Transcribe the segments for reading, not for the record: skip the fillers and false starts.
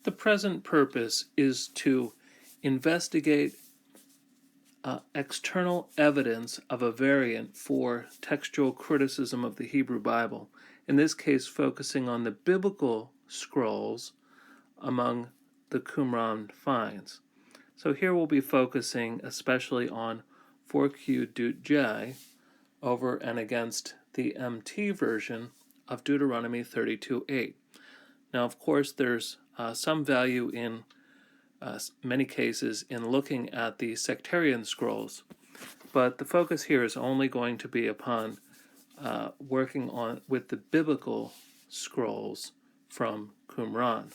The present purpose is to investigate external evidence of a variant for textual criticism of the Hebrew Bible, in this case focusing on the biblical scrolls among the Qumran finds. So here we'll be focusing especially on 4Q Deut J over and against the MT version of Deuteronomy 32:8. Now, of course, there's some value in many cases in looking at the sectarian scrolls, but the focus here is only going to be upon working with the biblical scrolls from Qumran.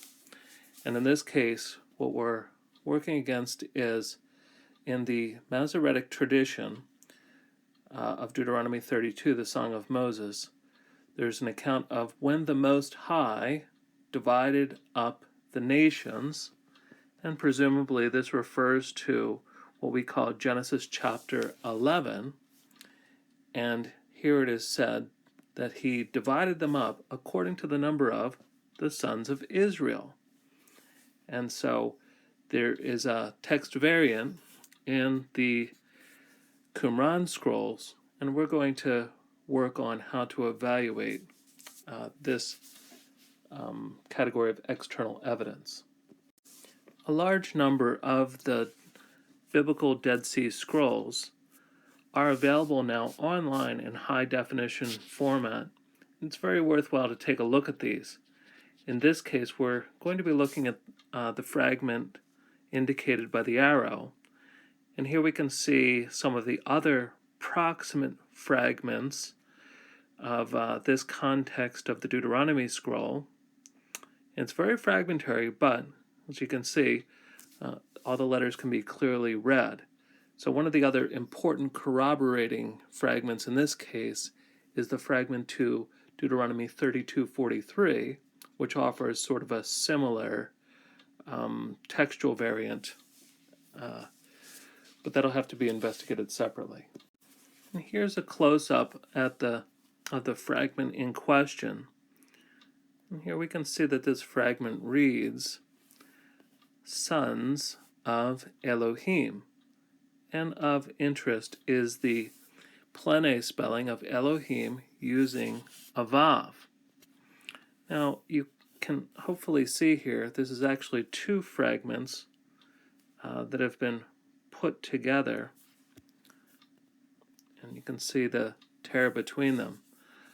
And in this case, what we're working against is in the Masoretic tradition of Deuteronomy 32, the Song of Moses, there's an account of when the Most High divided up the nations, and presumably this refers to what we call Genesis chapter 11, and here it is said that he divided them up according to the number of the sons of Israel. And so there is a text variant in the Qumran scrolls, and we're going to work on how to evaluate this category of external evidence. A large number of the biblical Dead Sea Scrolls are available now online in high definition format. It's very worthwhile to take a look at these. In this case, we're going to be looking at the fragment indicated by the arrow, and here we can see some of the other proximate fragments of this context of the Deuteronomy scroll. It's very fragmentary, but as you can see, all the letters can be clearly read. So one of the other important corroborating fragments in this case is the fragment to Deuteronomy 32:43, which offers sort of a similar textual variant, but that'll have to be investigated separately. And here's a close-up of the fragment in question. And here we can see that this fragment reads, "Sons of Elohim." And of interest is the plene spelling of Elohim using a vav. Now, you can hopefully see here, this is actually two fragments that have been put together. And you can see the tear between them.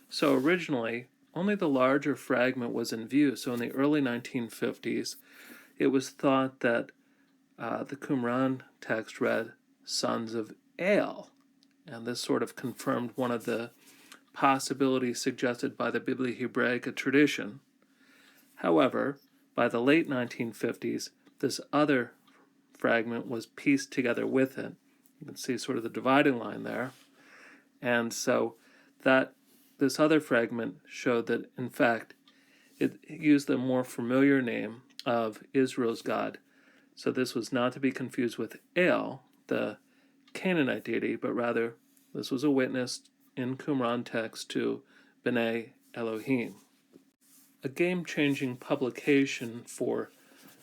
So originally, only the larger fragment was in view. So in the early 1950s, it was thought that the Qumran text read, "Sons of El," and this sort of confirmed one of the possibilities suggested by the Biblia Hebraica tradition. However, by the late 1950s, this other fragment was pieced together with it. You can see sort of the dividing line there. And so this other fragment showed that, in fact, it used the more familiar name of Israel's God. So this was not to be confused with El, the Canaanite deity, but rather this was a witness in Qumran text to B'nai Elohim. A game-changing publication for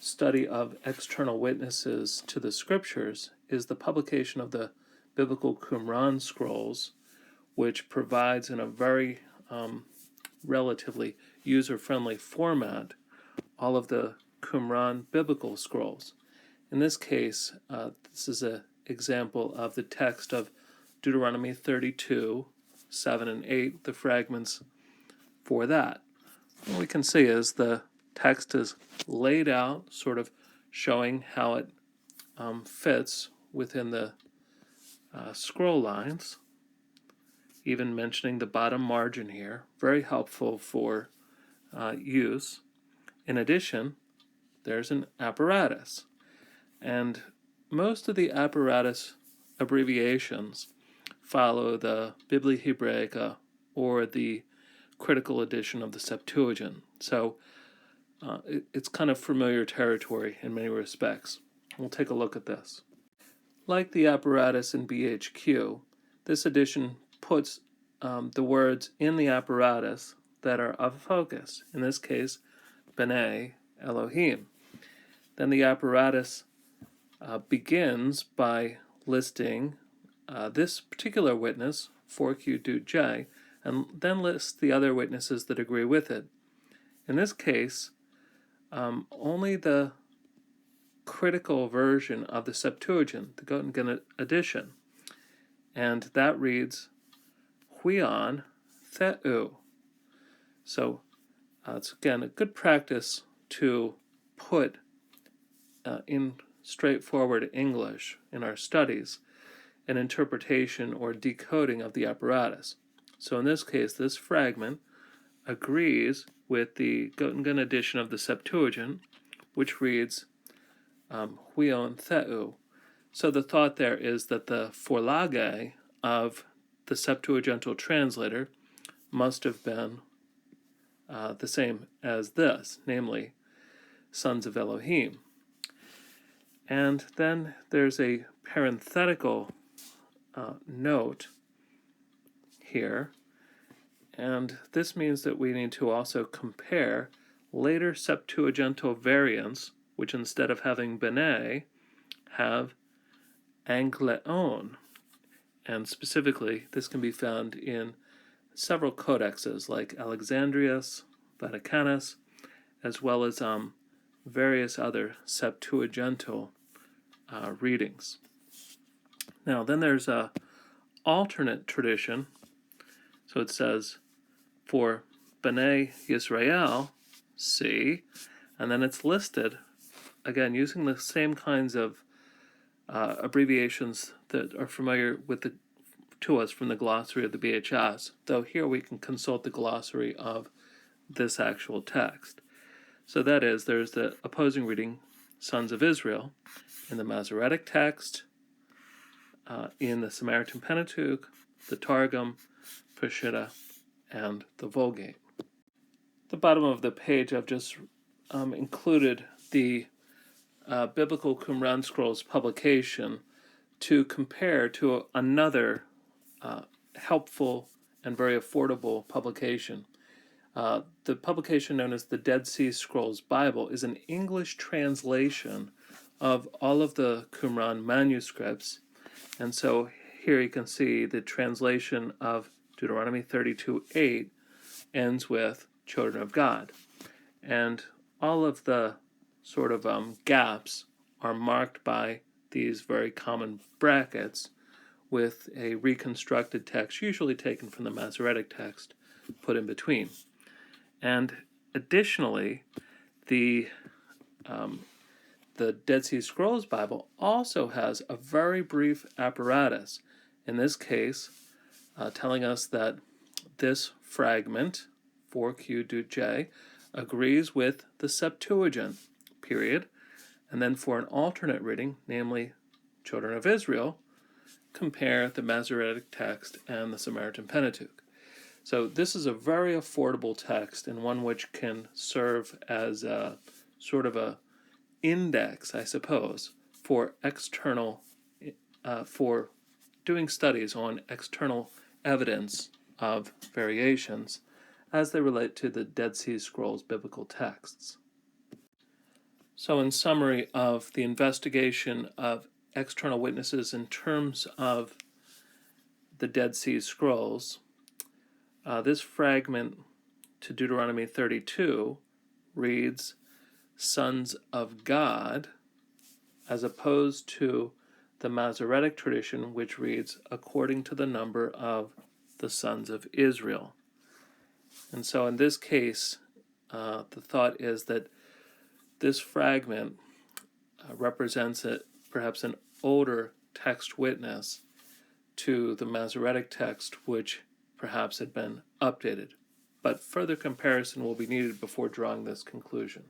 study of external witnesses to the scriptures is the publication of the biblical Qumran scrolls, which provides in a very relatively user-friendly format all of the Qumran biblical scrolls. In this case, this is an example of the text of Deuteronomy 32, 7 and 8, the fragments for that. What we can see is the text is laid out, sort of showing how it fits within the scroll lines, even mentioning the bottom margin here, very helpful for use. In addition, there's an apparatus, and most of the apparatus abbreviations follow the Biblia Hebraica or the critical edition of the Septuagint. So it's kind of familiar territory in many respects. We'll take a look at this. Like the apparatus in BHQ, this edition puts the words in the apparatus that are of focus, in this case, B'nai Elohim. Then the apparatus begins by listing this particular witness, 4Q and then lists the other witnesses that agree with it. In this case, only the critical version of the Septuagint, the Göttingen edition, and that reads Huion Theou. So it's again a good practice to put in straightforward English in our studies an interpretation or decoding of the apparatus. So in this case, this fragment agrees with the Göttingen edition of the Septuagint, which reads Huion Theou. So the thought there is that the Vorlage of the Septuagintal translator must have been the same as this, namely, sons of Elohim. And then there's a parenthetical note here, and this means that we need to also compare later Septuagintal variants, which instead of having bene, have angleon. And specifically, this can be found in several codexes like Alexandrius, Vaticanus, as well as various other Septuagintal readings. Now, then there's a alternate tradition. So it says, for Bnei Yisrael, see, and then it's listed, again, using the same kinds of abbreviations that are familiar with to us from the glossary of the BHS, though here we can consult the glossary of this actual text. So that is, there's the opposing reading, Sons of Israel, in the Masoretic text, in the Samaritan Pentateuch, the Targum, Peshitta, and the Vulgate. At the bottom of the page, I've just included the Biblical Qumran Scrolls publication to compare to another helpful and very affordable publication. The publication known as the Dead Sea Scrolls Bible is an English translation of all of the Qumran manuscripts. And so here you can see the translation of Deuteronomy 32:8 ends with children of God. And all of the sort of gaps are marked by these very common brackets with a reconstructed text, usually taken from the Masoretic text, put in between. And additionally, the Dead Sea Scrolls Bible also has a very brief apparatus, in this case telling us that this fragment, 4Q agrees with the Septuagint, period. And then for an alternate reading, namely Children of Israel, compare the Masoretic text and the Samaritan Pentateuch. So this is a very affordable text, and one which can serve as a sort of a index, I suppose, for external, for doing studies on external evidence of variations as they relate to the Dead Sea Scrolls biblical texts. So in summary of the investigation of external witnesses in terms of the Dead Sea Scrolls, this fragment to Deuteronomy 32 reads, sons of God, as opposed to the Masoretic tradition, which reads, according to the number of the sons of Israel. And so in this case, the thought is that this fragment represents perhaps an older text witness to the Masoretic text, which perhaps had been updated. But further comparison will be needed before drawing this conclusion.